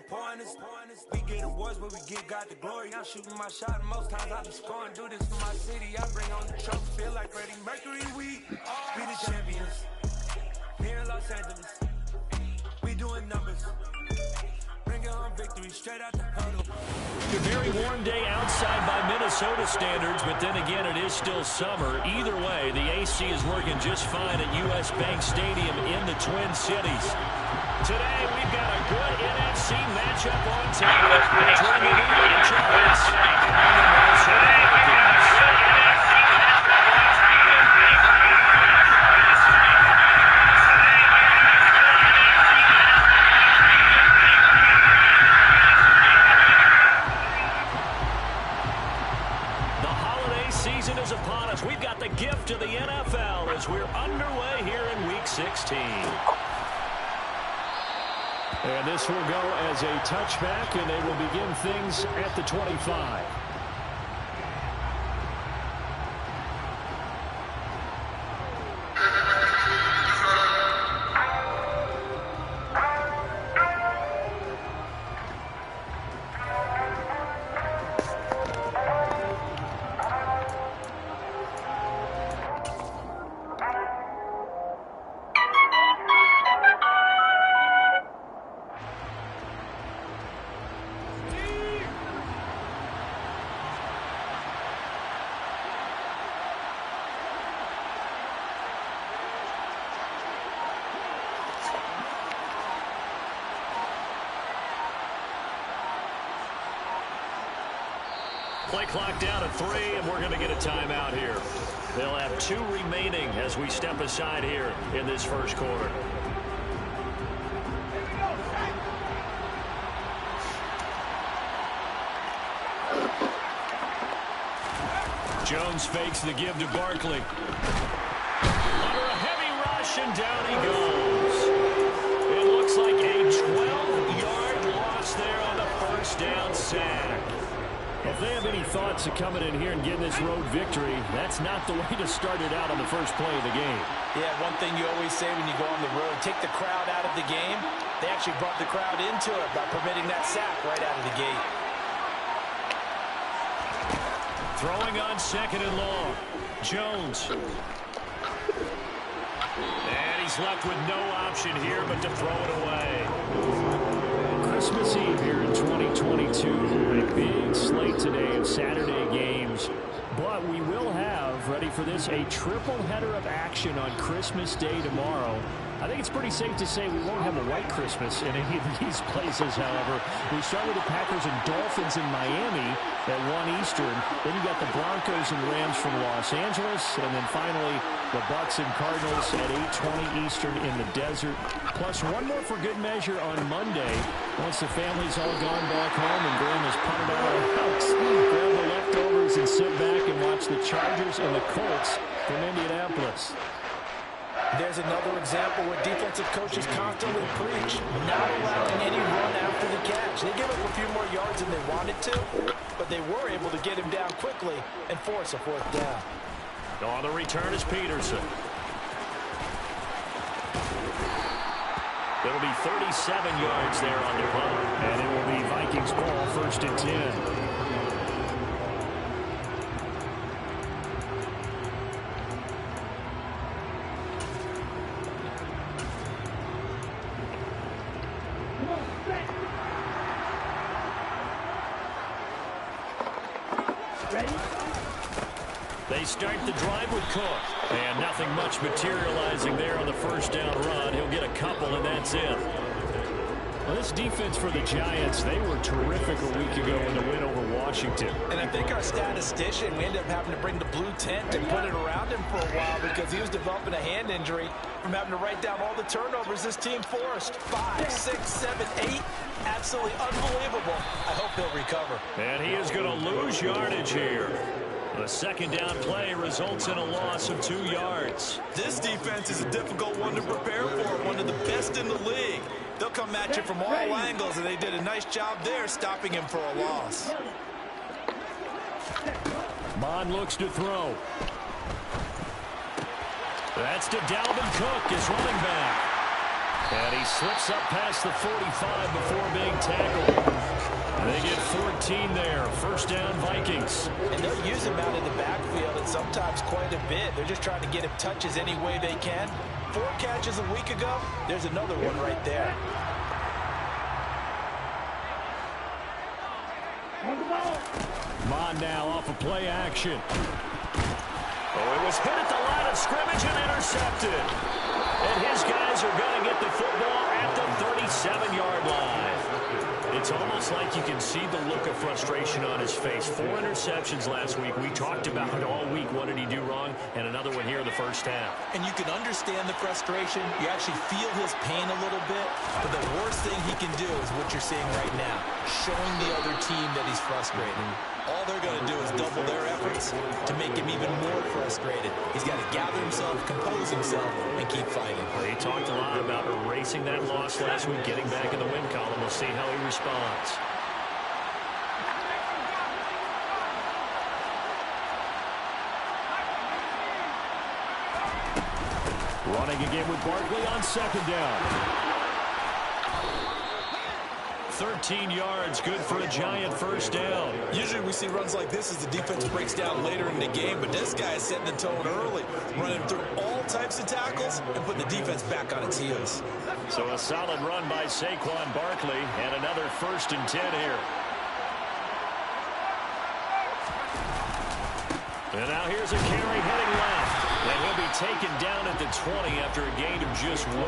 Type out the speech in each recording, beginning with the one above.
pouring this. We get awards, but we got the glory. I'm shooting my shot, and most times I be scoring. Do this for my city, I bring on the trophy. Feel like Freddie Mercury, we the champions. Here in Los Angeles, we doing numbers. Bring it home victory, straight out the huddle. A very warm day outside by Minnesota standards, but then again, it is still summer. Either way, the AC is working just fine at U.S. Bank Stadium in the Twin Cities. Today, we've got a good NFC matchup on tap between the New York Giants and the Minnesota Vikings. The holiday season is upon us. We've got the gift of the NFL as we're underway here in Week 16. And this will go as a touchback, and they will begin things at the 25. Play clock down at 3, and we're going to get a timeout here. They'll have 2 remaining as we step aside here in this first quarter. Jones fakes the give to Barkley. Under a heavy rush, and down he goes. It looks like a 12-yard loss there on the first down sack. If they have any thoughts of coming in here and getting this road victory, that's not the way to start it out on the first play of the game. Yeah, one thing you always say when you go on the road, take the crowd out of the game. They actually brought the crowd into it by permitting that sack right out of the gate. Throwing on second and long. Jones. And he's left with no option here but to throw it away. Christmas Eve here in 2022. A big slate today of Saturday games. But we will have, ready for this, a triple header of action on Christmas Day tomorrow. I think it's pretty safe to say we won't have a white Christmas in any of these places, however. We start with the Packers and Dolphins in Miami at 1 Eastern. Then you got the Broncos and Rams from Los Angeles. And then finally, the Bucs and Cardinals at 8:20 Eastern in the desert. Plus one more for good measure on Monday. Once the family's all gone back home and Graham has punted out of the house, grab the leftovers and sit back and watch the Chargers and the Colts from Indianapolis. There's another example where defensive coaches constantly preach, not allowing any run after the catch. They give up a few more yards than they wanted to, but they were able to get him down quickly and force a 4th down. On the return is Peterson. It'll be 37 yards there on the punt. And it will be Vikings ball, 1st and 10. They start the drive with Cook. And nothing much materializing there on the first down run. He'll get a couple, and that's it. Well, this defense for the Giants, they were terrific a week ago in the win over Washington. And I think our statistician, we ended up having to bring the blue tent and put it around him for a while because he was developing a hand injury from having to write down all the turnovers this team forced. 5, 6, 7, 8. Absolutely unbelievable. I hope he'll recover. And he is going to lose yardage here. The second down play results in a loss of 2 yards. This defense is a difficult one to prepare for, one of the best in the league. They'll come at you from all angles, and they did a nice job there stopping him for a loss. Bond looks to throw. That's to Dalvin Cook, his running back. And he slips up past the 45 before being tackled. They get 14 there. First down, Vikings. And they'll use him out in the backfield, and sometimes quite a bit. They're just trying to get him touches any way they can. 4 catches a week ago. There's another one right there. Mon now off of play action. Oh, it was hit at the line of scrimmage and intercepted. And his guys are going to get the football at the 37-yard line. It's almost like you can see the look of frustration on his face. 4 interceptions last week. We talked about it all week. What did he do wrong? And another one here in the first half. And you can understand the frustration. You actually feel his pain a little bit. But the worst thing he can do is what you're seeing right now, showing the other team that he's frustrated. All they're going to do is double their efforts to make him even more frustrated. He's got to gather himself, compose himself, and keep fighting. Well, he talked a lot about erasing that loss last week, getting back in the win column. We'll see how he responds. Running again with Barkley on second down. 13 yards, good for a Giant first down. Usually we see runs like this as the defense breaks down later in the game, but this guy is setting the tone early, running through all types of tackles and putting the defense back on its heels. So a solid run by Saquon Barkley, and another 1st and 10 here. And now here's a carry heading left. And he'll be taken down at the 20 after a gain of just 1.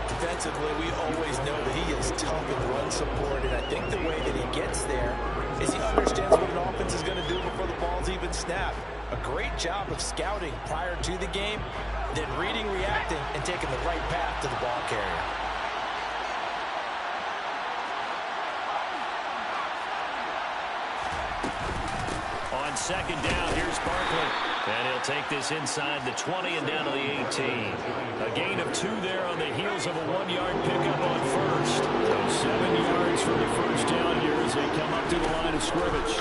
Defensively, we always know that he is tough in run support, and I think the way that he gets there is he understands what an offense is going to do before the ball's even snapped. A great job of scouting prior to the game, then reading, reacting, and taking the right path to the ball carrier. On second down, here's Barkley. And he'll take this inside the 20 and down to the 18. A gain of 2 there on the heels of a 1-yard pickup on first. So 7 yards for the first down here as they come up to the line of scrimmage.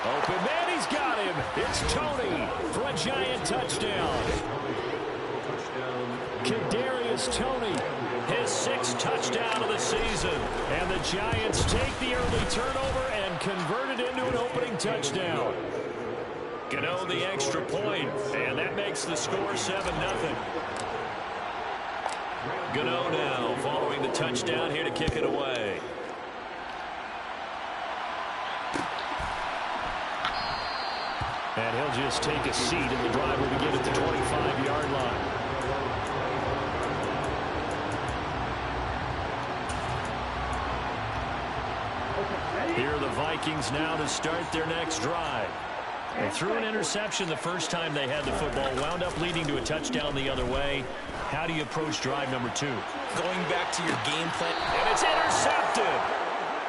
Open man, he's got him. It's Tony for a Giant touchdown. Kadarius Toney, his 6th touchdown of the season. And the Giants take the early turnover and convert it into an opening touchdown. Gano the extra point, and that makes the score 7-0. Gano now following the touchdown here to kick it away. And he'll just take a seat, and the drive will begin at the 25-yard line. Here are the Vikings now to start their next drive. They threw an interception the first time they had the football, wound up leading to a touchdown the other way. How do you approach drive number 2? Going back to your game plan. And it's intercepted.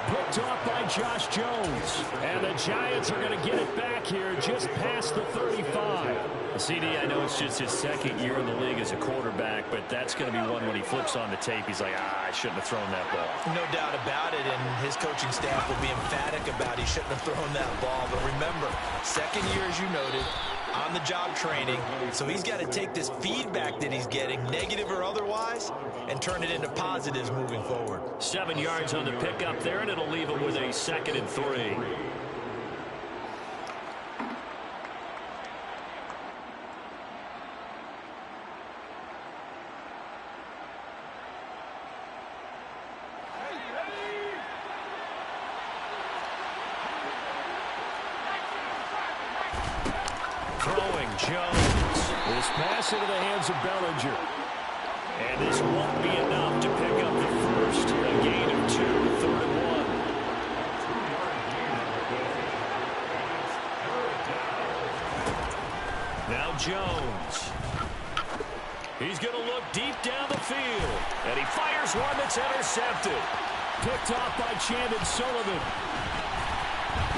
Picked off by Josh Jones. And the Giants are going to get it back here just past the 35. CD, I know it's just his 2nd year in the league as a quarterback, but that's going to be one when he flips on the tape. He's like, I shouldn't have thrown that ball. No doubt about it, and his coaching staff will be emphatic about he shouldn't have thrown that ball. But remember, 2nd year, as you noted, on-the-job training. So he's got to take this feedback that he's getting, negative or otherwise, and turn it into positives moving forward. 7 yards on the pickup there, and it'll leave him with a 2nd and 3. Throwing Jones. This pass into the hands of Bellinger. And this won't be enough to pick up the first. A gain of 2, 3rd and 1. Now Jones. He's going to look deep down the field. And he fires one that's intercepted. Picked off by Chandon Sullivan.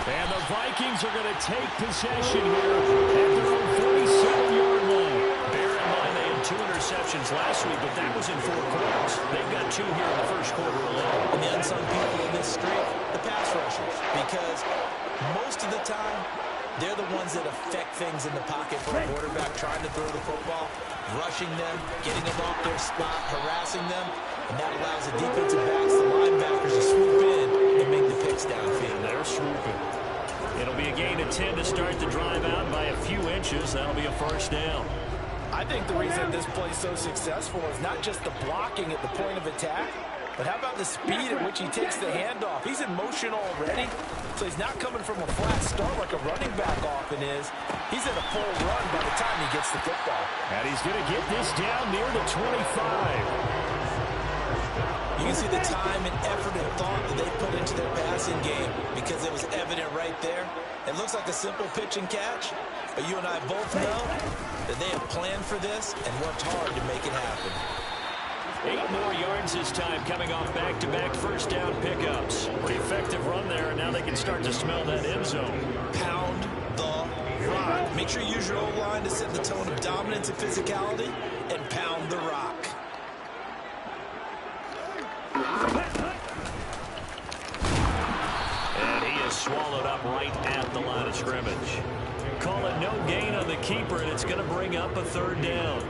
And the Vikings are going to take possession here at their own 47-yard line. Bear in mind they had 2 interceptions last week, but that was in 4 quarters. They've got 2 here in the first quarter alone. And the unsung people in this streak, the pass rushers. Because most of the time, they're the ones that affect things in the pocket for a quarterback trying to throw the football, rushing them, getting them off their spot, harassing them, and that allows the defensive backs, the linebackers, to swoop in and make the picks downfield. They're swooping. It'll be a gain of 10 to start the drive out by a few inches. That'll be a first down. I think the reason this play is so successful is not just the blocking at the point of attack, but how about the speed at which he takes the handoff? He's in motion already, so he's not coming from a flat start like a running back often is. He's in a full run by the time he gets the football. And he's going to get this down near the 25. You can see the time and effort and thought that they put into their passing game because it was evident right there. It looks like a simple pitch and catch, but you and I both know that they have planned for this and worked hard to make it happen. 8 more yards this time coming off back-to-back first down pickups. Pretty effective run there, and now they can start to smell that end zone. Pound the rock. Make sure you use your O-line to set the tone of dominance and physicality, and pound the rock. And he is swallowed up right at the line of scrimmage. Call it no gain on the keeper, and it's going to bring up a third down.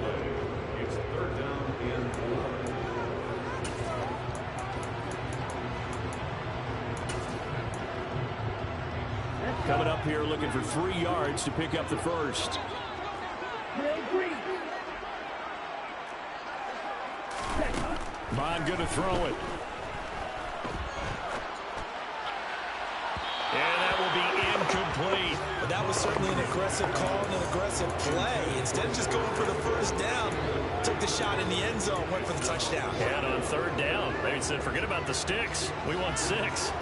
Coming up here looking for 3 yards to pick up the first. Bond going to throw it. And that will be incomplete. But that was certainly an aggressive call and an aggressive play. Instead of just going for the first down, took the shot in the end zone, went for the touchdown. And on third down, they said, forget about the sticks. We want 6.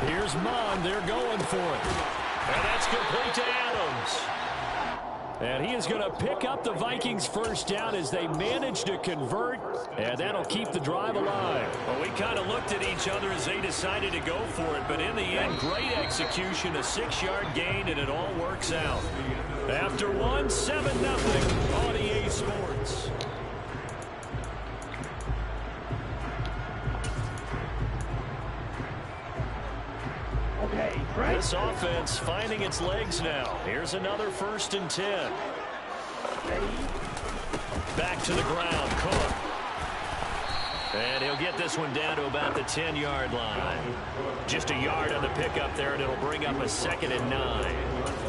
Here's Mond. They're going for it. And that's complete to Adams. And he is going to pick up the Vikings first down as they manage to convert. And that'll keep the drive alive. Well, we kind of looked at each other as they decided to go for it. But in the end, great execution, a 6-yard gain, and it all works out. After one, 7-0 on EA Sports. This offense finding its legs now. Here's another 1st and 10. Back to the ground, Cook. And he'll get this one down to about the 10-yard line. Just a yard on the pickup there, and it'll bring up a 2nd and 9.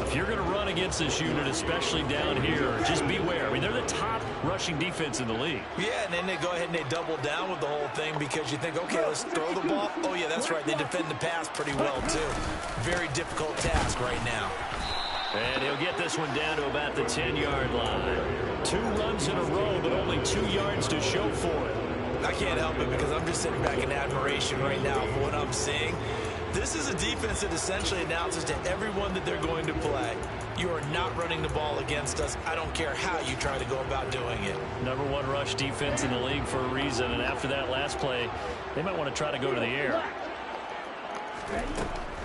If you're going to run against this unit, especially down here, just beware. I mean, they're the top rushing defense in the league. Yeah, and then they go ahead and they double down with the whole thing because you think, okay, let's throw the ball. Oh, yeah, that's right. They defend the pass pretty well, too. Very difficult task right now. And he'll get this one down to about the 10-yard line. 2 runs in a row, but only 2 yards to show for it. I can't help it because I'm just sitting back in admiration right now for what I'm seeing. This is a defense that essentially announces to everyone that they're going to play, you are not running the ball against us. I don't care how you try to go about doing it. Number 1 rush defense in the league for a reason, and after that last play, they might want to try to go to the air.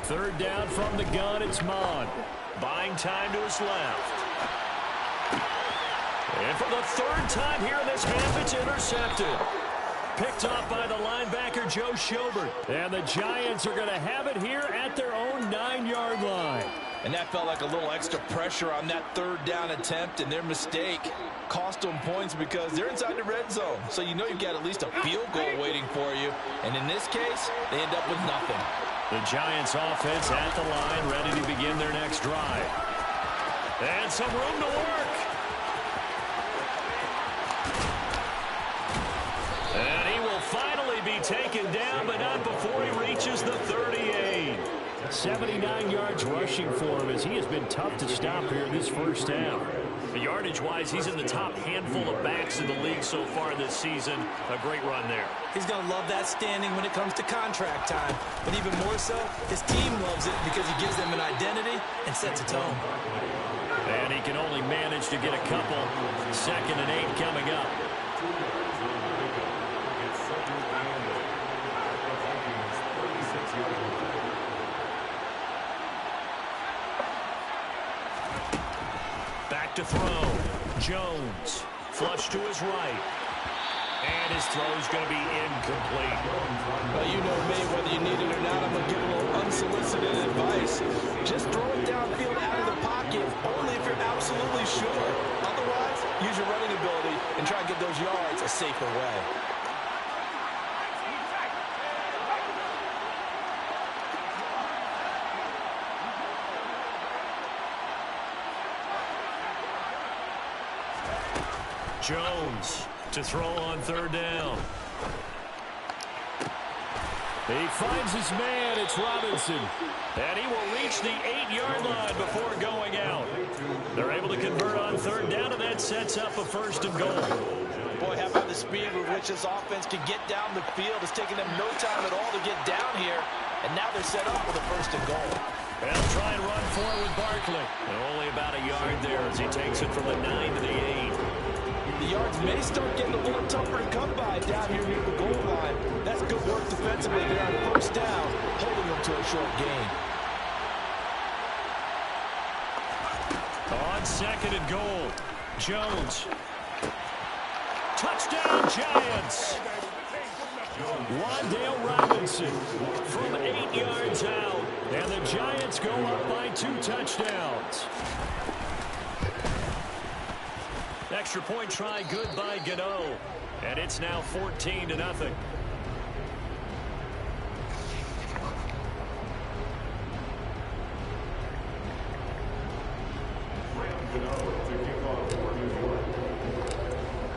3rd down from the gun, it's Mond. Buying time to his left. And for the 3rd time here in this half, it's intercepted. Picked off by the linebacker, Joe Schobert. And the Giants are going to have it here at their own 9-yard line. And that felt like a little extra pressure on that 3rd down attempt, and their mistake cost them points because they're inside the red zone. So you know you've got at least a field goal waiting for you. And in this case, they end up with nothing. The Giants offense at the line, ready to begin their next drive. And some room to work. And he will finally be taken down, but not before he reaches the 38. 79 yards rushing for him as he has been tough to stop here in this first half. Yardage-wise, he's in the top handful of backs in the league so far this season. A great run there. He's going to love that standing when it comes to contract time. But even more so, his team loves it because he gives them an identity and sets a tone. And he can only manage to get a couple. 2nd and 8 coming up. Back to throw. Jones, flush to his right. And his throw's going to be incomplete. Well, you know me, whether you need it or not, I'm going to give a little unsolicited advice. Just throw it downfield out of the pocket, only if you're absolutely sure. Otherwise, use your running ability and try and get those yards a safer way. Jones to throw on third down. He finds his man. It's Robinson. And he will reach the 8-yard line before going out. They're able to convert on third down, and that sets up a 1st and goal. Boy, how about the speed with which this offense can get down the field? It's taking them no time at all to get down here. And now they're set up with a 1st and goal. They'll try and run forward with Barkley. And only about a yard there as he takes it from the 9 to the 8. The yards may start getting a little tougher to come by down here near the goal line. That's good work defensively there on 1st down, holding them to a short gain. On 2nd and goal, Jones. Touchdown, Giants. Wan'Dale Robinson from 8 yards out. And the Giants go up by 2 touchdowns. Extra point try good by Gano. And it's now 14-0.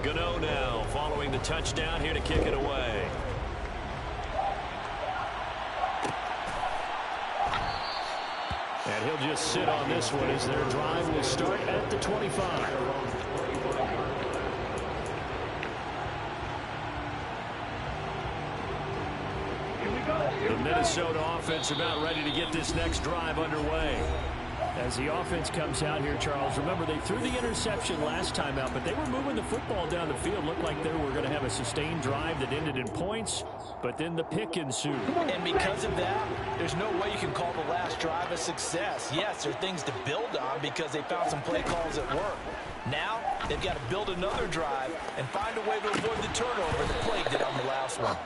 Gano now following the touchdown here to kick it away. And he'll just sit on this one as their drive will start at the 25. The Minnesota offense about ready to get this next drive underway. As the offense comes out here, Charles, remember they threw the interception last time out, but they were moving the football down the field. Looked like they were going to have a sustained drive that ended in points, but then the pick ensued. And because of that, there's no way you can call the last drive a success. Yes, there are things to build on because they found some play calls at work. Now, they've got to build another drive and find a way to avoid the turnover that plagued it on the last one.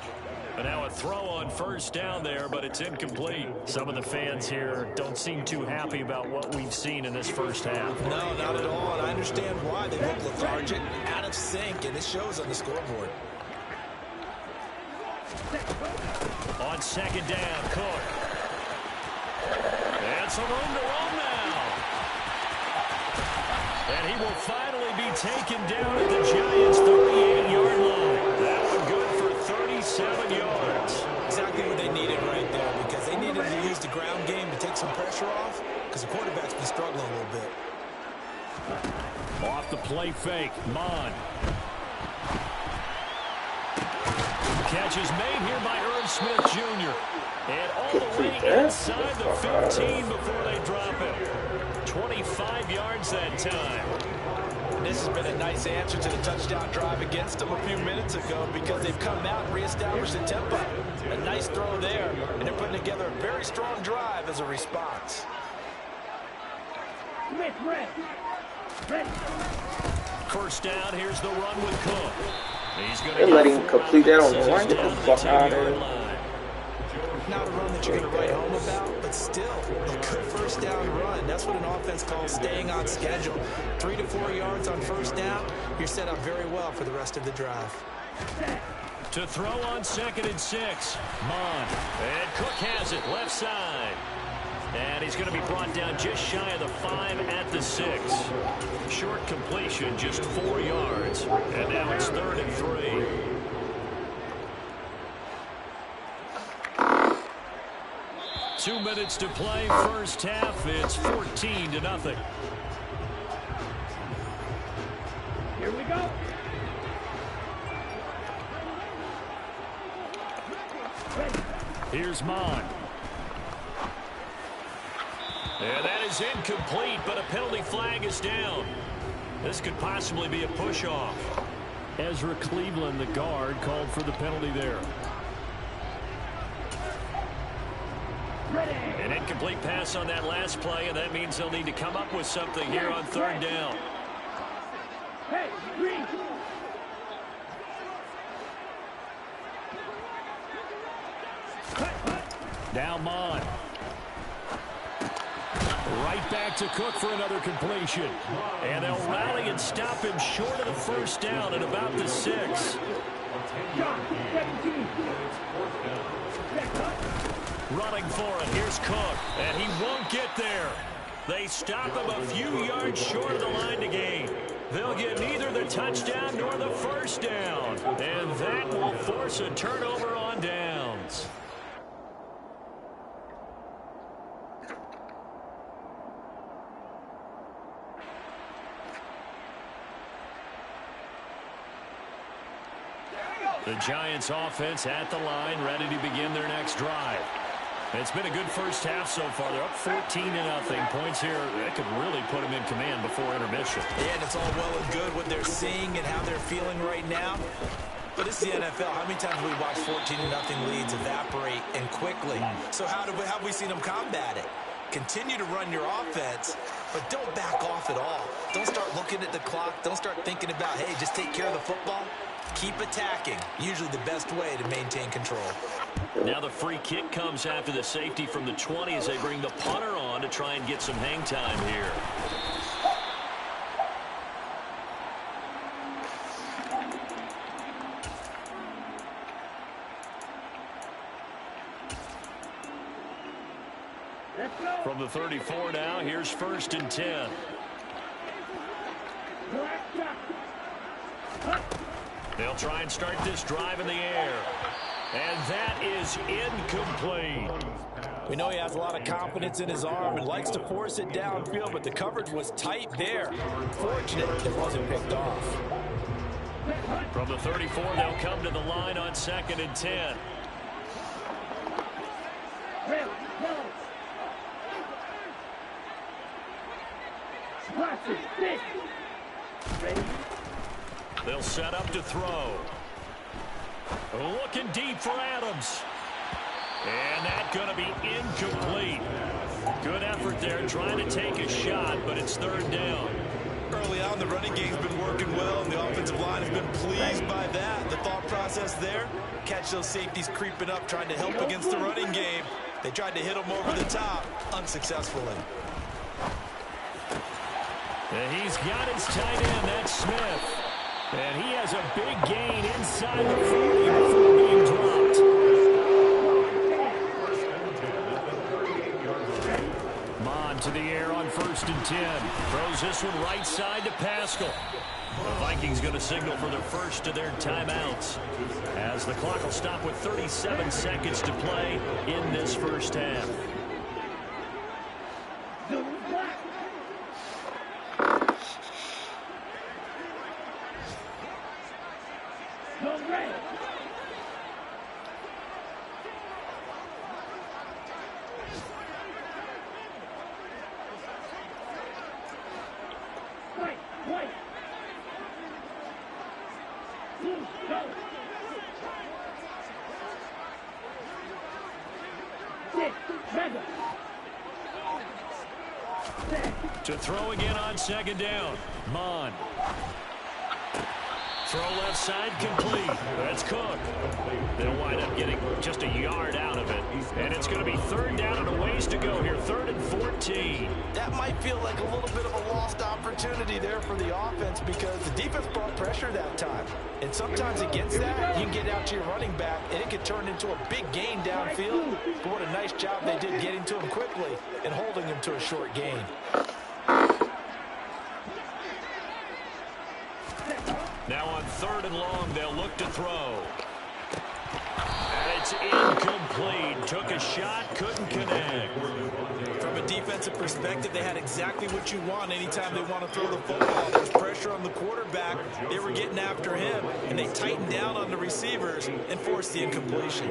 And now a throw on 1st down there, but it's incomplete. Some of the fans here don't seem too happy about what we've seen in this first half. No, not at all. And I understand why. They look lethargic, out of sync, and it shows on the scoreboard. On 2nd down, Cook. And some room to run now. And he will finally be taken down at the Giants' 38-yard line. That one good for 37 yards. Exactly what they needed right there, because they needed to use the ground game to take some pressure off, because the quarterback's been struggling a little bit. Off the play fake, Mon. Catch is made here by Irv Smith Jr. And all the way inside the 15 before they drop it. 25 yards that time. This has been a nice answer to the touchdown drive against them a few minutes ago because they've come out and reestablished the tempo. A nice throw there, and they're putting together a very strong drive as a response. First down, here's the run with Cook. He's going They're letting him complete that on the line. Get the fuck out of there. Not a run that you're going to write home about, but still a good 1st down run. That's what an offense calls staying on schedule. 3 to 4 yards on 1st down, you're set up very well for the rest of the drive. To throw on 2nd and 6, Mon. And Cook has it, left side. And he's going to be brought down just shy of the 5 at the 6. Short completion, just 4 yards. And now it's 3rd and 3. 2 minutes to play, first half. It's 14-0. Here we go. Here's Mon. And that is incomplete, but a penalty flag is down. This could possibly be a push-off. Ezra Cleveland, the guard, called for the penalty there. An incomplete pass on that last play, and that means they'll need to come up with something here on 3rd down. Now Mon. Right back to Cook for another completion. And they'll rally and stop him short of the first down at about the 6. Running for it. Here's Cook. And he won't get there. They stop him a few yards short of the line to gain. They'll get neither the touchdown nor the first down. And that will force a turnover on downs. The Giants offense at the line, ready to begin their next drive. It's been a good first half so far. They're up 14-0. Points here that could really put them in command before intermission. Yeah, and it's all well and good what they're seeing and how they're feeling right now. But it's the NFL. How many times have we watched 14-0 leads evaporate and quickly? So how have we seen them combat it? Continue to run your offense, but don't back off at all. Don't start looking at the clock. Don't start thinking about, hey, just take care of the football. Keep attacking. Usually the best way to maintain control. Now the free kick comes after the safety from the 20 as they bring the punter on to try and get some hang time here. From the 34 now, here's 1st and 10. They'll try and start this drive in the air. And that is incomplete. We know he has a lot of confidence in his arm and likes to force it downfield, but the coverage was tight there. Fortunate it wasn't picked off. From the 34, they'll come to the line on 2nd and 10. They'll set up to throw. Looking deep for Adams. And that's going to be incomplete. Good effort there trying to take a shot, but it's 3rd down. Early on, the running game's been working well, and the offensive line has been pleased by that. The thought process there, catch those safeties creeping up, trying to help against the running game. They tried to hit them over the top, unsuccessfully. And he's got his tight end, that's Smith. And he has a big gain inside the 40 before being dropped. Mon to the air on 1st and 10. Throws this one right side to Pascal. The Vikings going to signal for their first of their timeouts, as the clock will stop with 37 seconds to play in this first half. To throw again on 2nd down. Mon. Throw left side complete. That's Cook. They'll wind up getting just a yard out of it. And it's going to be 3rd down and a ways to go here. 3rd and 14. That might feel like a little bit of a lost opportunity there for the offense because the defense brought pressure that time. And sometimes against that, you can get out to your running back, and it could turn into a big gain downfield. But what a nice job they did getting to him quickly and holding him to a short gain. Now on 3rd and long, they'll look to throw. And it's incomplete. Took a shot, couldn't connect. From a defensive perspective, they had exactly what you want anytime they want to throw the football. There's pressure on the quarterback. They were getting after him, and they tightened down on the receivers and forced the incompletion.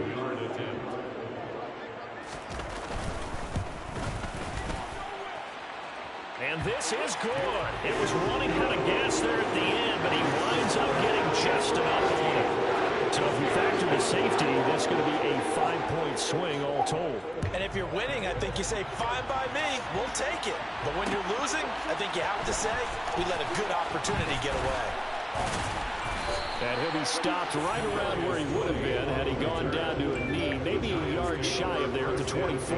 And this is good. It was running out of gas there at the end, but he winds up getting just enough on it. So if you factor the safety, that's going to be a 5-point swing all told. And if you're winning, I think you say, fine by me, we'll take it. But when you're losing, I think you have to say, we let a good opportunity get away. And he'll be stopped right around where he would have been had he gone down to a knee, maybe a yard yards shy of there at the 24.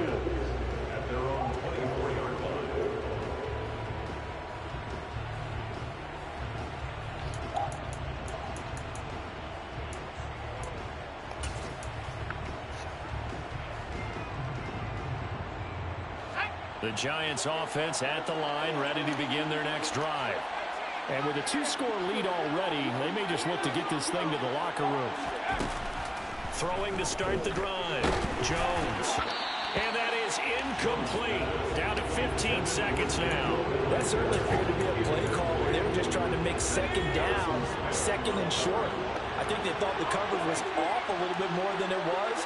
The Giants offense at the line, ready to begin their next drive. And with a 2-score lead already, they may just look to get this thing to the locker room. Throwing to start the drive. Jones. And that is incomplete. Down to 15 seconds now. That certainly appeared to be a play call where they were just trying to make second down, second and short. I think they thought the coverage was off a little bit more than it was.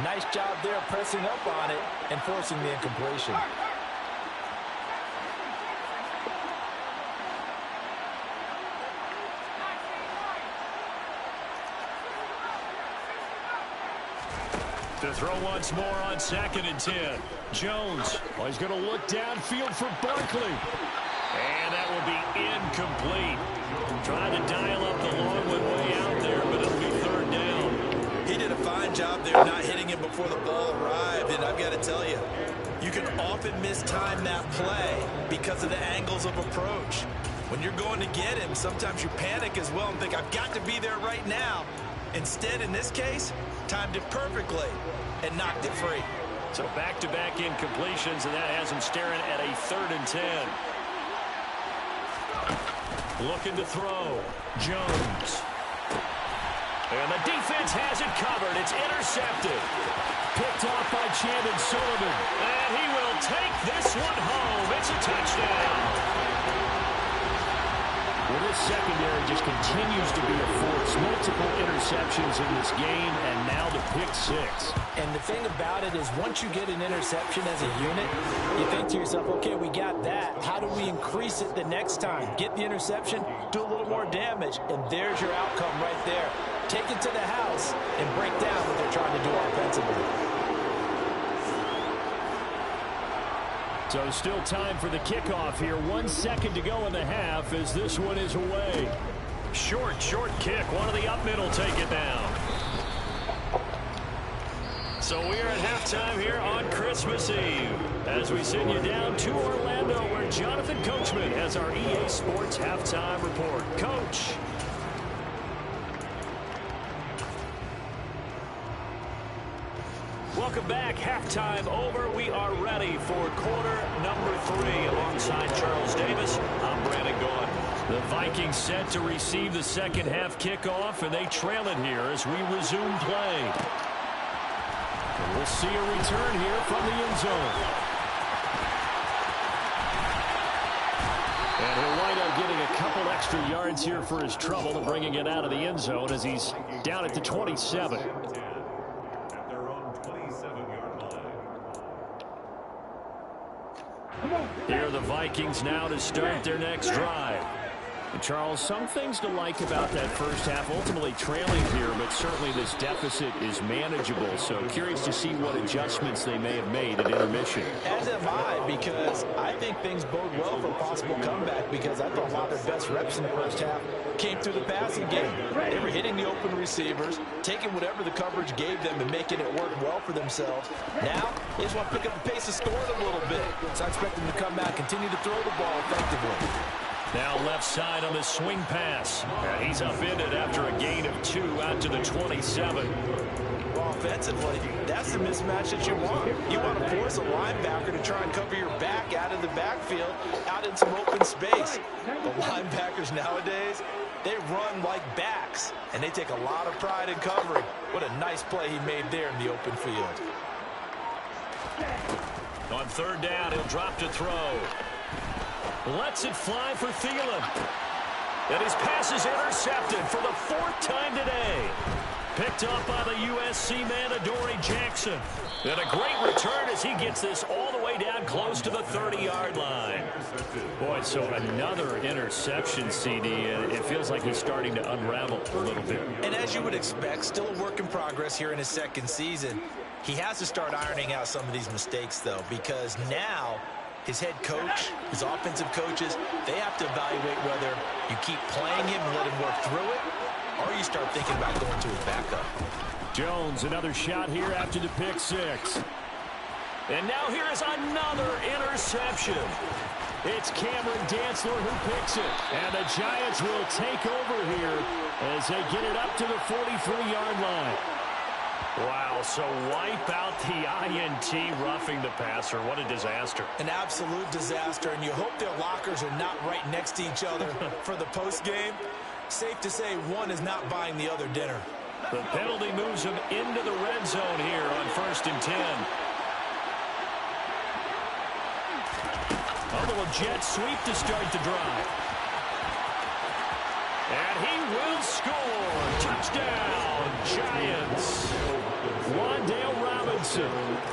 Nice job there pressing up on it and forcing the incompletion. To throw once more on 2nd and 10. Jones. Well, he's going to look downfield for Barkley. And that will be incomplete. Trying to dial up the long one way out there, but it'll be 3rd down. He did a fine job there not hitting him before the ball arrived, and I've got to tell you, you can often mistime that play because of the angles of approach. When you're going to get him, sometimes you panic as well and think, I've got to be there right now. Instead, in this case, timed it perfectly and knocked it free. So back-to-back incompletions, and that has him staring at a 3rd and 10. Looking to throw. Jones. And the defense has it covered. It's intercepted. Picked off by Chandon Sullivan. And he will take this one home. It's a touchdown. Well, this secondary just continues to be a force. Multiple interceptions in this game, and now the pick 6. And the thing about it is once you get an interception as a unit, you think to yourself, okay, we got that. How do we increase it the next time? Get the interception, do a little more damage, and there's your outcome right there. Take it to the house and break down what they're trying to do offensively. So still time for the kickoff here. 1 second to go in the half as this one is away. Short kick. One of the up middle take it down. So we are at halftime here on Christmas Eve as we send you down to Orlando where Jonathan Coachman has our EA Sports halftime report. Coach. Welcome back. Halftime over. We are ready for quarter number 3. Alongside Charles Davis, I'm Brandon Gaudin. The Vikings set to receive the second half kickoff, and they trail it here as we resume play. And we'll see a return here from the end zone. And he'll wind up getting a couple extra yards here for his trouble and bringing it out of the end zone as he's down at the 27. Here are the Vikings now to start their next drive. And Charles, some things to like about that first half. Ultimately trailing here, but certainly this deficit is manageable. So curious to see what adjustments they may have made at intermission. As am I, because I think things bode well for a possible comeback because I thought a lot of their best reps in the first half came through the passing game. They were hitting the open receivers, taking whatever the coverage gave them and making it work well for themselves. Now, they just want to pick up the pace of scoring a little bit. So I expect them to come back, continue to throw the ball effectively. Now left side on the swing pass. And he's upended after a gain of 2 out to the 27. Well, offensively, that's the mismatch that you want. You want to force a linebacker to try and cover your back out of the backfield, out in some open space. The linebackers nowadays, they run like backs, and they take a lot of pride in covering. What a nice play he made there in the open field. On 3rd down, he'll drop to throw. Lets it fly for Thielen. And his pass is intercepted for the 4th time today. Picked up by the USC man, Adoree Jackson. And a great return as he gets this all the way down close to the 30-yard line. Boy, so another interception, CD, and it feels like he's starting to unravel a little bit. And as you would expect, still a work in progress here in his second season. He has to start ironing out some of these mistakes, though, because now his head coach, his offensive coaches, they have to evaluate whether you keep playing him and let him work through it, or you start thinking about going to his backup. Jones, another shot here after the pick six. And now here is another interception. It's Cameron Dantzler who picks it. And the Giants will take over here as they get it up to the 43-yard line. Wow, so wipe out the INT roughing the passer. What a disaster. An absolute disaster, and you hope their lockers are not right next to each other for the postgame. Safe to say one is not buying the other dinner. The penalty moves him into the red zone here on 1st and 10. A little jet sweep to start the drive. And he will score. Touchdown, Giants. Wan'Dale Robinson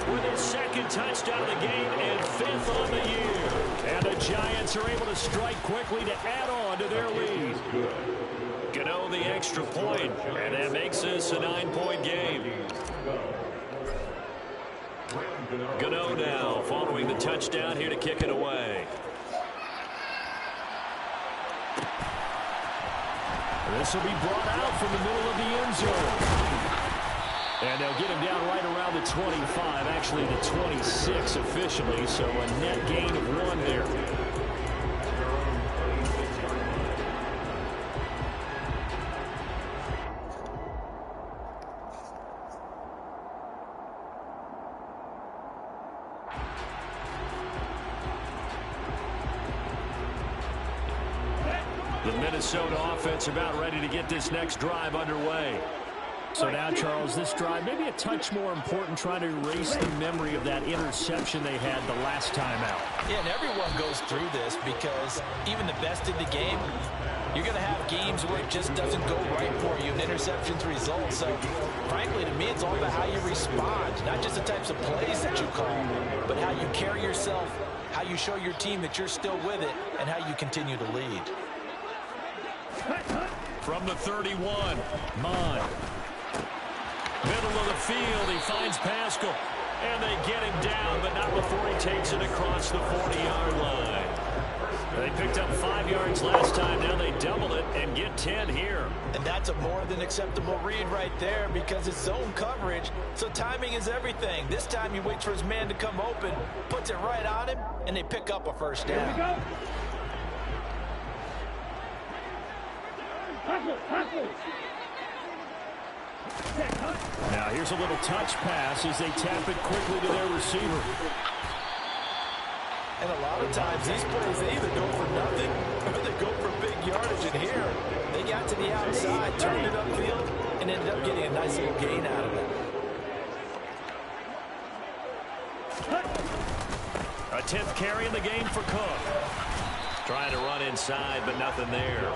with his second touchdown of the game and 5th on the year. And the Giants are able to strike quickly to add on to their lead. Gano the extra point, and that makes this a 9-point game. Gano now following the touchdown here to kick it away. This will be brought out from the middle of the end zone. And they'll get him down right around the 25, actually the 26 officially, so a net gain of 1 there. The Minnesota offense about ready to get this next drive underway. So now, Charles, this drive maybe a touch more important, trying to erase the memory of that interception they had the last time out. Yeah, and everyone goes through this because even the best in the game, you're going to have games where it just doesn't go right for you and interceptions result. So, frankly, to me, it's all about how you respond, not just the types of plays that you call, but how you carry yourself, how you show your team that you're still with it, and how you continue to lead. From the 31, Mond. Middle of the field, he finds Pascal. And they get him down, but not before he takes it across the 40-yard line. They picked up 5 yards last time. Now they double it and get 10 here. And that's a more than acceptable read right there because it's zone coverage, so timing is everything. This time he waits for his man to come open, puts it right on him, and they pick up a first down. Here we go. Hustle. Now here's a little touch pass as they tap it quickly to their receiver. And a lot of times these plays, they either go for nothing or they go for big yardage. And here, they got to the outside, turned it upfield, and ended up getting a nice little gain out of it. A 10th carry in the game for Cook. Trying to run inside, but nothing there.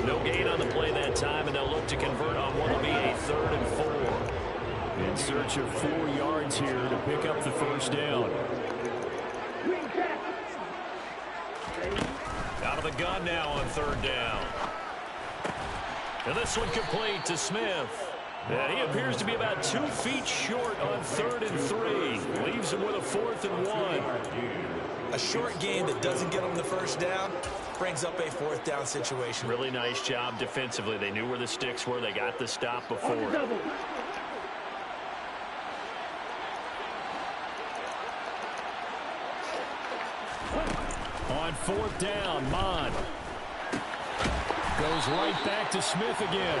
No gain on the play that time, and they'll look to convert on what will be a 3rd and 4. In search of 4 yards here to pick up the first down. Out of the gun now on 3rd down. And this one complete to Smith. And he appears to be about 2 feet short on 3rd and 3. Leaves him with a 4th and 1. A short gain that doesn't get them the first down brings up a 4th down situation. Really nice job defensively. They knew where the sticks were. They got the stop before. On 4th down, Mond goes right back to Smith again.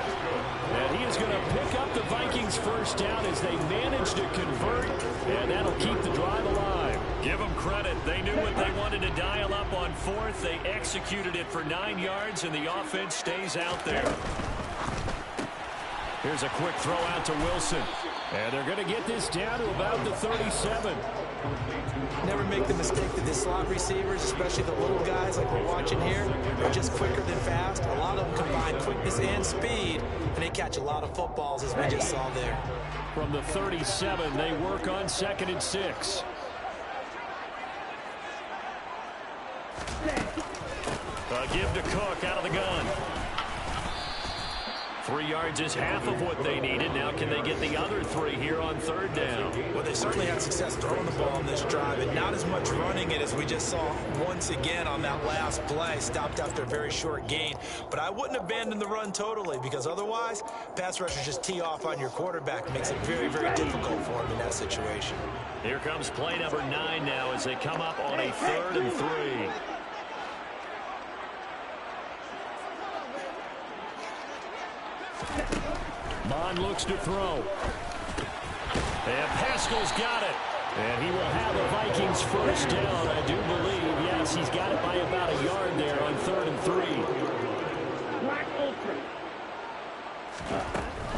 And he is going to pick up the Vikings first down as they manage to convert, and that'll keep the drive alive. Give them credit. They knew what they wanted to dial up on 4th. They executed it for 9 yards, and the offense stays out there. Here's a quick throw out to Wilson. And they're going to get this down to about the 37. Never make the mistake that the slot receivers, especially the little guys like we're watching here, are just quicker than fast. A lot of them combine quickness and speed, and they catch a lot of footballs, as we just saw there. From the 37, they work on 2nd and 6. A give to Cook out of the gun. 3 yards is half of what they needed. Now can they get the other 3 here on third down? Well, they certainly had success throwing the ball on this drive, and not as much running it as we just saw once again on that last play. Stopped after a very short gain. But I wouldn't abandon the run totally, because otherwise, pass rushers just tee off on your quarterback. It makes it very, very difficult for him in that situation. Here comes play number 9 now as they come up on a 3rd and 3. Mond looks to throw. And Pascal's got it. And he will have the Vikings first down, I do believe. Yes, he's got it by about a yard there on 3rd and 3.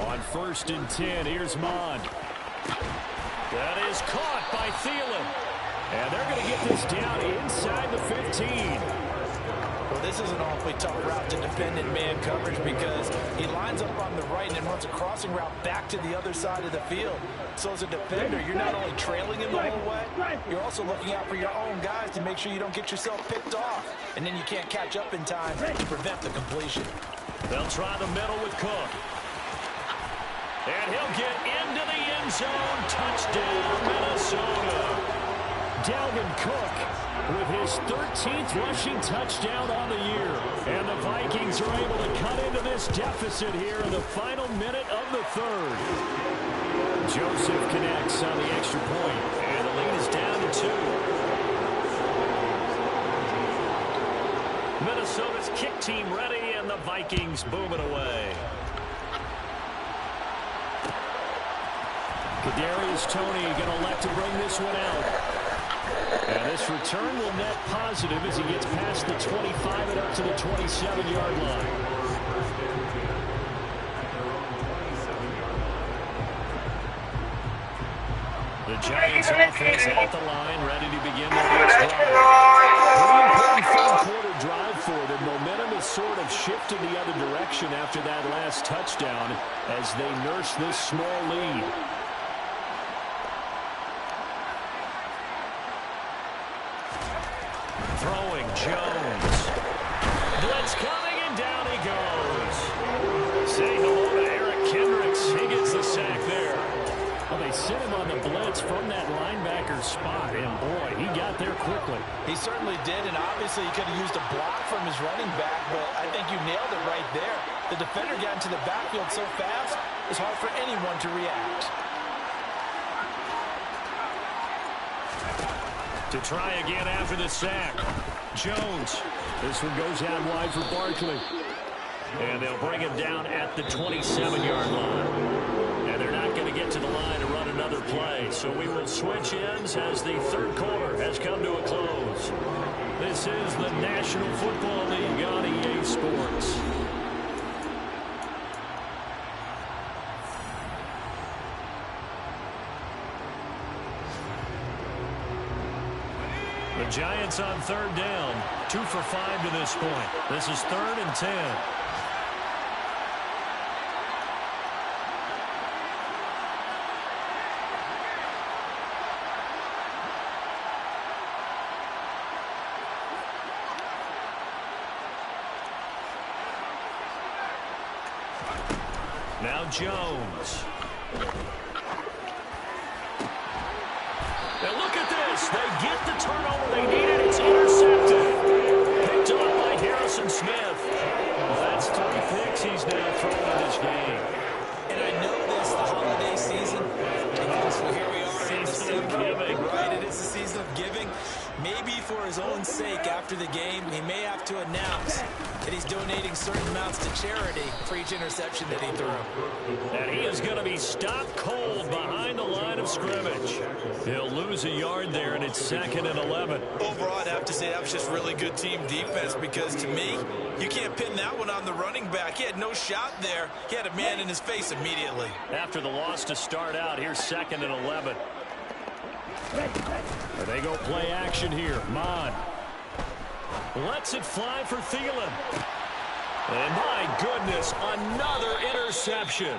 On 1st and 10, here's Mond. That is caught by Thielen. And they're going to get this down inside the 15. Well, this is an awfully tough route to defend in man coverage because he lines up on the right and then runs a crossing route back to the other side of the field. So as a defender, you're not only trailing him the whole way, you're also looking out for your own guys to make sure you don't get yourself picked off. And then you can't catch up in time to prevent the completion. They'll try the middle with Cook. And he'll get into the end zone. Touchdown, Minnesota. Dalvin Cook with his 13th rushing touchdown on the year. And the Vikings are able to cut into this deficit here in the final minute of the 3rd. Joseph connects on the extra point, and the lead is down to 2. Minnesota's kick team ready, and the Vikings boom it away. Kadarius Toney going to elect to bring this one out. And this return will net positive as he gets past the 25 and up to the 27-yard line. The Giants offense at the line, ready to begin their next drive. Pretty important third-quarter drive for them. Momentum has sort of shifted the other direction after that last touchdown as they nurse this small lead. Throwing Jones. Blitz coming, and down he goes. Say hello to Eric Kendricks. He gets the sack there. Well, they sent him on the blitz from that linebacker spot, and boy, he got there quickly. He certainly did, and obviously he could have used a block from his running back, but I think you nailed it right there. The defender got into the backfield so fast, it's hard for anyone to react. To try again after the sack. Jones. This one goes out wide for Barkley. And they'll bring him down at the 27-yard line. And they're not going to get to the line to run another play. So we will switch ends as the 3rd quarter has come to a close. This is the National Football League on EA Sports. The Giants on 3rd down, 2 for 5 to this point. This is 3rd and 10. Now Jones. Now look at this. They get the turnover they needed. It's intercepted. Picked up by Harrison Smith. That's 3 picks he's now thrown in this game. And I know this, the holiday season, because here we are in December, right? It is the season of giving. Maybe for his own sake after the game, he may have to announce that he's donating certain amounts to charity for each interception that he threw. And he is going to be stopped cold behind the line of scrimmage. He'll lose a yard there, and it's 2nd and 11. Overall, I'd have to say that was just really good team defense because, to me, you can't pin that one on the running back. He had no shot there. He had a man in his face immediately. After the loss to start out, here's 2nd and 11. They go play action here. Mond lets it fly for Thielen. And my goodness, another interception.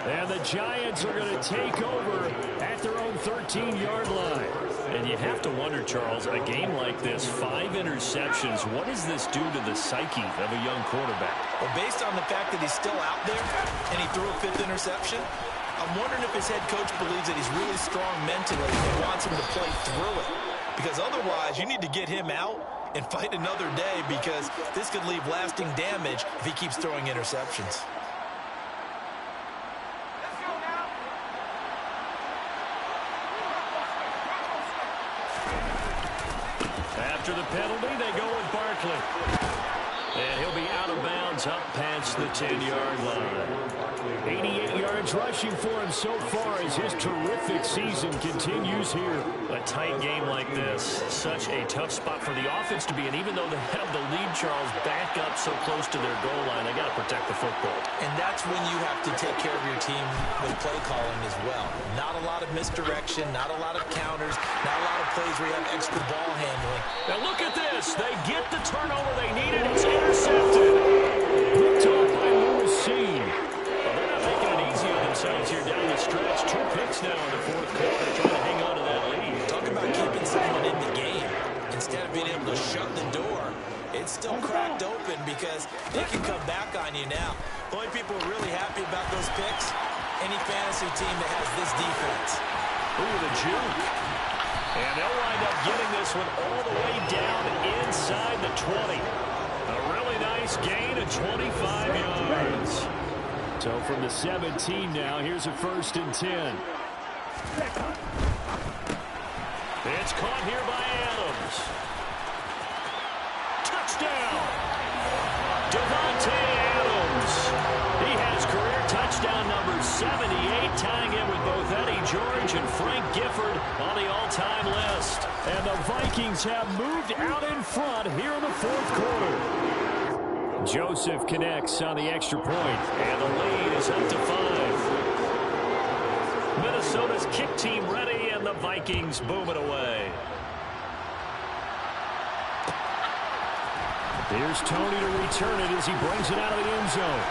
And the Giants are going to take over at their own 13-yard line. And you have to wonder, Charles, a game like this, 5 interceptions, what does this do to the psyche of a young quarterback? Well, based on the fact that he's still out there and he threw a 5th interception, I'm wondering if his head coach believes that he's really strong mentally and wants him to play through it. Because otherwise, you need to get him out and fight another day, because this could leave lasting damage if he keeps throwing interceptions. After the penalty, they go with Barkley. And he'll be out of bounds up past the 10-yard line. 88 yards rushing for him so far as his terrific season continues here. A tight game like this, such a tough spot for the offense to be in. Even though they have the lead, Charles, back up so close to their goal line, they got to protect the football. And that's when you have to take care of your team with play calling as well. Not a lot of misdirection, not a lot of counters, not a lot of plays where you have extra ball handling. Now look at this. They get the turnover they needed. It's intercepted. Picked off by Lewis Cine. Well, they're not making it easy on themselves here down the stretch. 2 picks now in the 4th quarter, trying to hang on to that lead. Talk about keeping someone in the game. Instead of being able to shut the door, it's still cracked open because they can come back on you now. The only people who are really happy about those picks, any fantasy team that has this defense. Ooh, the juke. And they'll wind up getting this one all the way down inside the 20. A really nice gain of 25 yards. So from the 17 now, here's a 1st and 10. It's caught here by Adams. Touchdown! Davante Adams. He has career touchdown number 78, tying it with both Eddie George and Frank Gifford on the all-time list. And the Vikings have moved out in front here in the 4th quarter. Joseph connects on the extra point, and the lead is up to 5. Minnesota's kick team ready, and the Vikings boom it away. Here's Tony to return it as he brings it out of the end zone.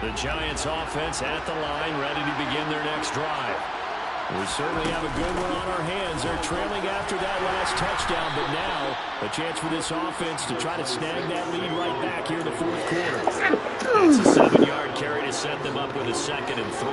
The Giants offense at the line, ready to begin their next drive. We certainly have a good one on our hands. They're trailing after that last touchdown, but now a chance for this offense to try to snag that lead right back here in the 4th quarter. It's a 7-yard carry to set them up with a 2nd and 3.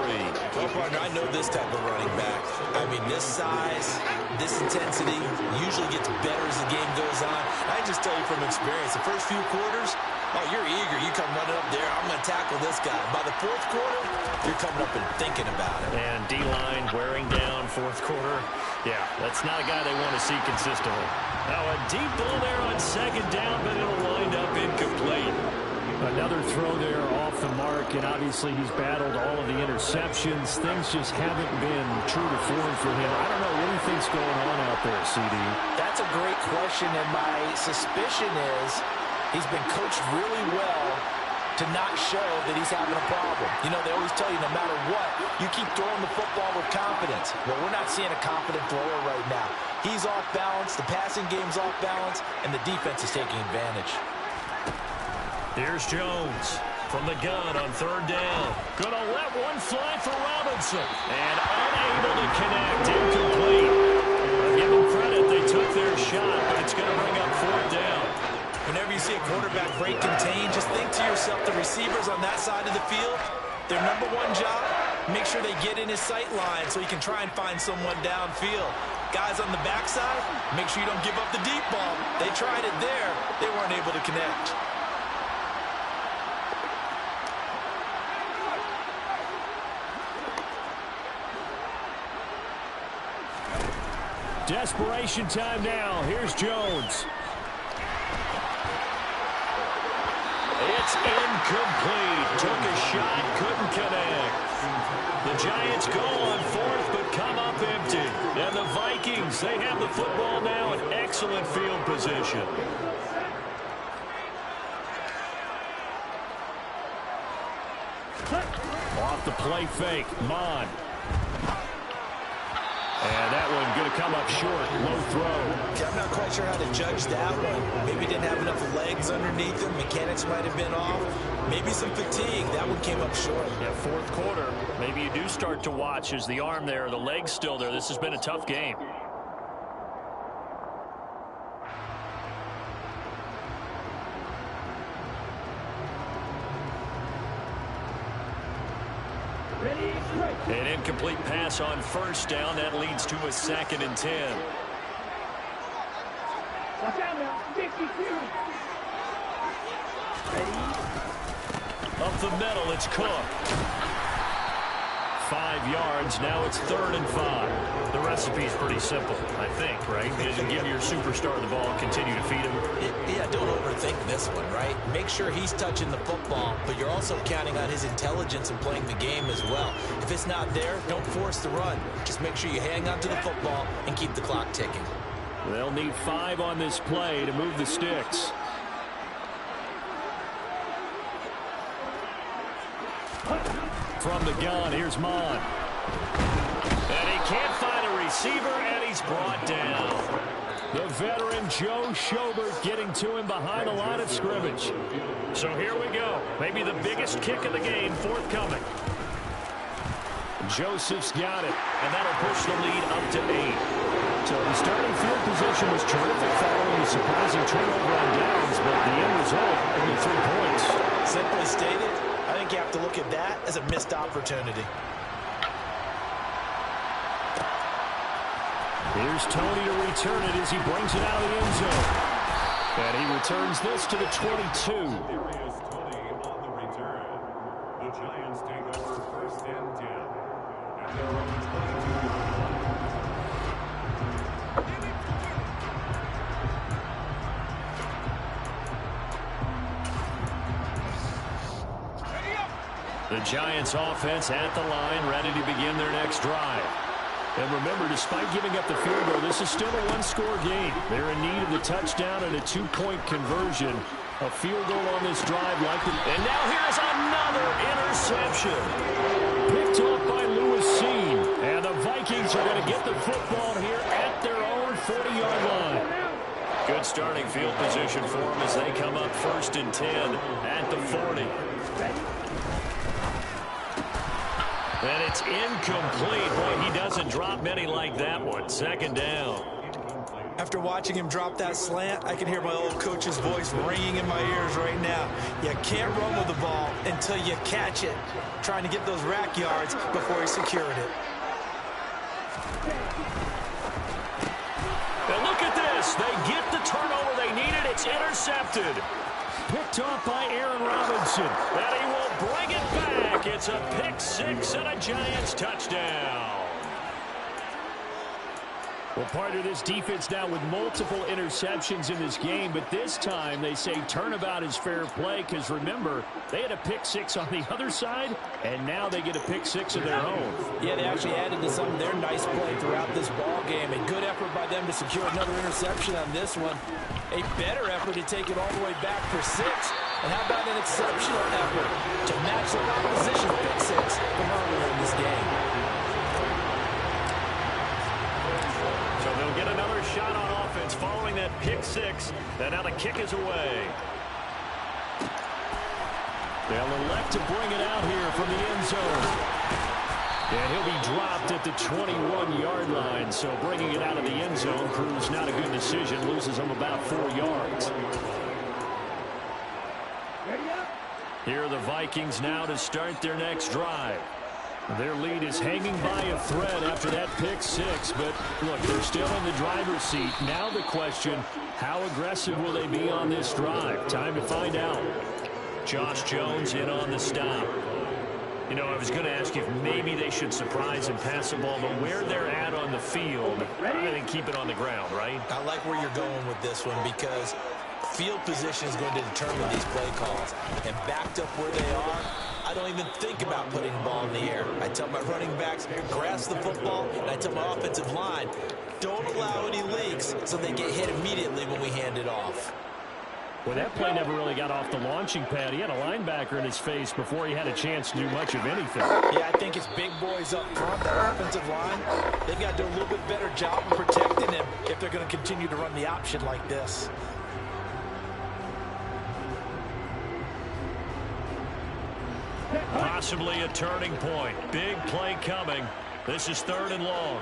Well, partner, I know this type of running back. I mean, this size, this intensity usually gets better as the game goes on. I can just tell you from experience, the first few quarters, oh, you're eager. You come running up there. I'm going to tackle this guy. By the 4th quarter, you're coming up and thinking about it. And D-line wearing down 4th quarter. Yeah, that's not a guy they want to see consistently. Now a deep ball there on 2nd down, but it'll wind up incomplete. Another throw there off the mark, and obviously he's battled all of the interceptions. Things just haven't been true to form for him. I don't know what he thinks going on out there, CD. That's a great question, and my suspicion is he's been coached really well to not show that he's having a problem. You know, they always tell you no matter what, you keep throwing the football with confidence. Well, we're not seeing a confident thrower right now. He's off balance, the passing game's off balance, and the defense is taking advantage. Here's Jones from the gun on 3rd down. Gonna let one fly for Robinson. And unable to connect, incomplete. I'll give them credit, they took their shot, but it's gonna bring up 4th down. Whenever you see a quarterback break contain, just think to yourself, the receivers on that side of the field, their number one job, make sure they get in his sight line so he can try and find someone downfield. Guys on the backside, make sure you don't give up the deep ball. They tried it there. They weren't able to connect. Desperation time now. Here's Jones. It's incomplete. Took a shot, couldn't connect. The Giants go on 4th, but come up empty. And the Vikings, they have the football now in excellent field position. Off the play fake, Mon. And that one going to come come up short. Low throw. Okay, I'm not quite sure how to judge that one. Maybe didn't have enough legs underneath him. Mechanics might have been off. Maybe some fatigue. That one came up short. Yeah, fourth quarter. Maybe you do start to watch as the arm there, the leg's still there. This has been a tough game. An incomplete pass on first down. That leads to a 2nd and 10. Watch out now. 52. Up the middle, it's Cook. 5 yards. Now it's 3rd and 5. The recipe's pretty simple, I think, right? You give your superstar the ball, continue to feed him. Yeah, don't overthink this one, right? Make sure he's touching the football, but you're also counting on his intelligence in playing the game as well. If it's not there, don't force the run. Just make sure you hang on to the football and keep the clock ticking. They'll need 5 on this play to move the sticks. From the gun, here's Mon. And he can't find a receiver, and he's brought down. The veteran Joe Schobert getting to him behind the line of scrimmage. So here we go. Maybe the biggest kick of the game forthcoming. Joseph's got it, and that'll push the lead up to 8. So the starting field position was terrific following a surprising turnover on downs, but the end result, only 3 points. Simply stated, I think you have to look at that as a missed opportunity. Here's Tony to return it as he brings it out of the end zone. And he returns this to the 22. Tony on the return. The Giants take over 1st and 10. At their own 22. The Giants offense at the line, ready to begin their next drive. And remember, despite giving up the field goal, this is still a 1-score game. They're in need of the touchdown and a 2-point conversion. A field goal on this drive likely. And now here's another interception. Picked off by Lewis Cine. And the Vikings are going to get the football here at their own 40-yard line. Good starting field position for them as they come up 1st and 10 at the 40. And it's incomplete. Boy, he doesn't drop many like that one. 2nd down. After watching him drop that slant, I can hear my old coach's voice ringing in my ears right now. You can't run with the ball until you catch it. Trying to get those rack yards before he secured it. And look at this. They get the turnover they needed. It's intercepted. Picked off by Aaron Robinson. And he will bring it back. It's a pick 6 and a Giants touchdown. Well, part of this defense now with multiple interceptions in this game, but this time they say turnabout is fair play because, remember, they had a pick 6 on the other side, and now they get a pick 6 of their own. Yeah, they actually added to some of their nice play throughout this ball game. A good effort by them to secure another interception on this one. A better effort to take it all the way back for 6. And how about an exceptional effort to match the opposition's pick 6 from earlier in this game? So they'll get another shot on offense following that pick 6. And now the kick is away. They'll elect to bring it out here from the end zone. And he'll be dropped at the 21-yard line. So bringing it out of the end zone proves not a good decision. Loses them about 4 yards. Here are the Vikings now to start their next drive. Their lead is hanging by a thread after that pick 6. But, look, they're still in the driver's seat. Now the question, how aggressive will they be on this drive? Time to find out. Josh Jones in on the stop. You know, I was going to ask you if maybe they should surprise and pass the ball, but where they're at on the field, I think keep it on the ground, right? I like where you're going with this one because field position is going to determine these play calls. And backed up where they are, I don't even think about putting the ball in the air. I tell my running backs, grasp the football, and I tell my offensive line, don't allow any leaks so they get hit immediately when we hand it off. Well, that play never really got off the launching pad. He had a linebacker in his face before he had a chance to do much of anything. Yeah, I think it's big boys up front, the offensive line. They've got to do a little bit better job of protecting him if they're going to continue to run the option like this. Possibly a turning point. Big play coming. This is 3rd and long.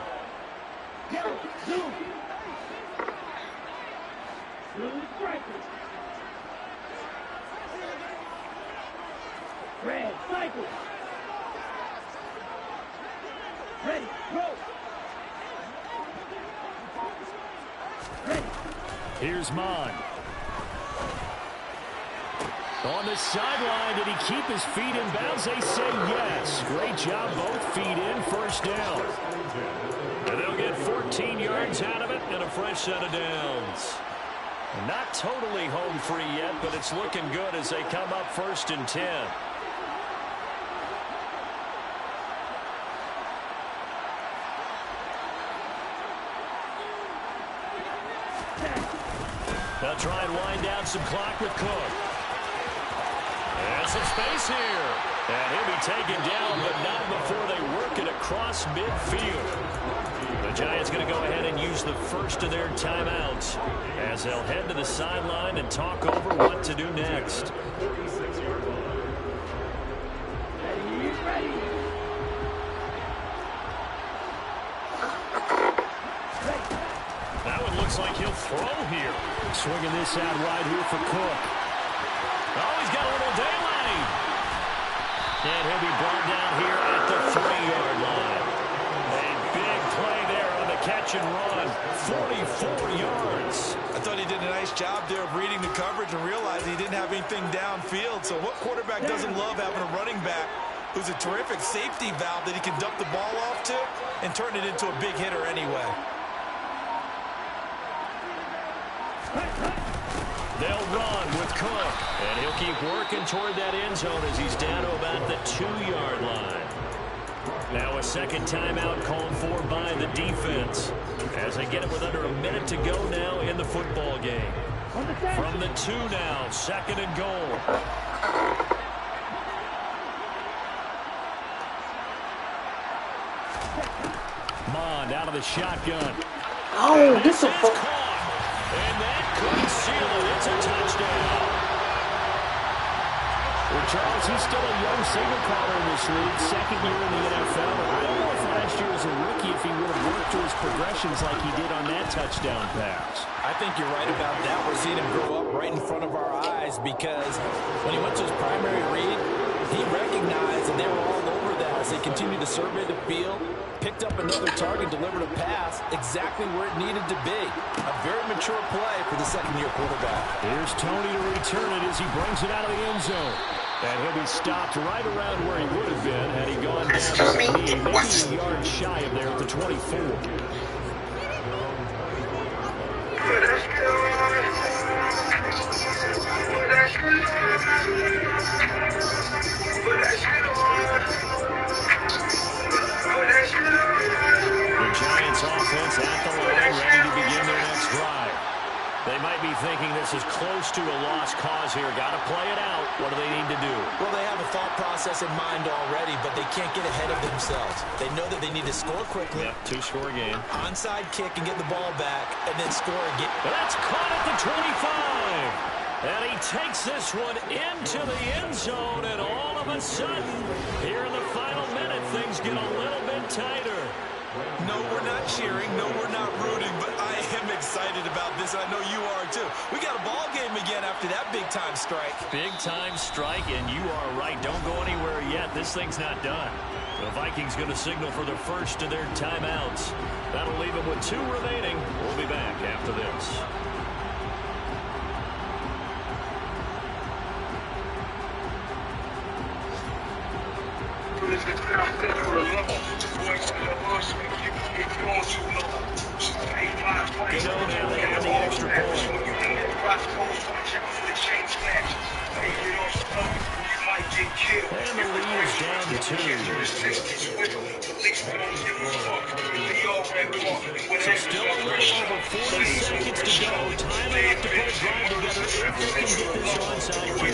Red, cycle. Ready, go. Ready. Here's Mon. On the sideline, did he keep his feet in bounds? They say yes. Great job, both feet in, 1st down. And they'll get 14 yards out of it and a fresh set of downs. Not totally home free yet, but it's looking good as they come up 1st and 10. They'll try and wind down some clock with Cook. And some space here. And he'll be taken down, but not before they work it across midfield. The Giants going to go ahead and use the first of their timeouts as they'll head to the sideline and talk over what to do next. That one looks like he'll throw here. Swinging this out wide here for Cook. Oh, he's got a little daylight. And he'll be brought down here at the 3-yard line. A big play there on the catch and run. 44 yards. I thought he did a nice job there of reading the coverage and realizing he didn't have anything downfield. So what quarterback doesn't love having a running back who's a terrific safety valve that he can dump the ball off to and turn it into a big hitter anyway? They'll run with Cook, and he'll keep working toward that end zone as he's down to about the 2-yard line. Now a second timeout called for by the defense as they get it with under a minute to go now in the football game. From the 2 now, 2nd and goal. Mond out of the shotgun. Oh, this is a fuck. And that could seal it. It's a touchdown. Well, Charles, he's still a young signal caller in this league, 2nd year in the NFL. I don't know if last year as a rookie if he would have worked to his progressions like he did on that touchdown pass. I think you're right about that. We're seeing him grow up right in front of our eyes because when he went to his primary read, he recognized that they were all over that as they continued to survey the field, picked up another target, delivered a pass exactly where it needed to be. A very mature play for the 2nd-year quarterback. Here's Tony to return it as he brings it out of the end zone. And he'll be stopped right around where he would have been had he gone down to the knee, maybe a yard shy of there at the 24. The Giants offense at the line, ready to begin their next drive. They might be thinking this is close to a lost cause here. Got to play it out. What do they need to do? Well, they have a thought process in mind already, but they can't get ahead of themselves. They know that they need to score quickly. Yep, 2-score game. Onside kick and get the ball back, and then score again. That's caught at the 25. And he takes this one into the end zone, and all of a sudden, here in the final minute, things get a little bit tighter. No, we're not cheering. No, we're not rooting, but I am excited about this, and I know you are too. We got a ball game again after that big-time strike. Big-time strike, and you are right. Don't go anywhere yet. This thing's not done. The Vikings going to signal for the first of their timeouts. That'll leave them with 2 remaining. We'll be back after this. Go now, they have the extra point. And the lead is down to 2. So still a little over 40 seconds to go. Time enough to put a drive together if they can get this onside kick.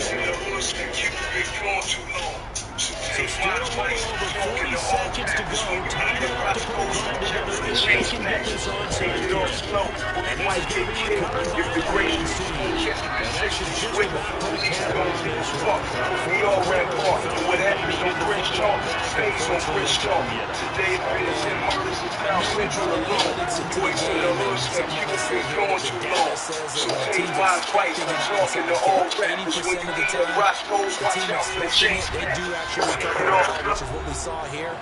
So still a little over 40 seconds to go. Time enough to put a drive together matches. Take it off slow, it might get killed. If the race is full, check the position with police guns in the fuck. We all ran part, and what happens on Prince Talk stays on Prince Talk. Today, finish in murders in South Central alone. Boys in the hood said you have been going too long. So take my advice and talking to all rappers when you need a Roscoe's, watch out for the chains. They do actually cover it all, which is what we saw here.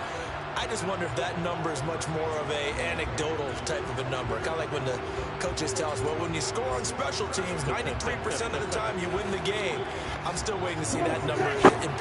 I just wonder if that number is much more of a anecdotal type of a number. Kind of like when the coaches tell us, well, when you score on special teams, 93% of the time you win the game. I'm still waiting to see that number in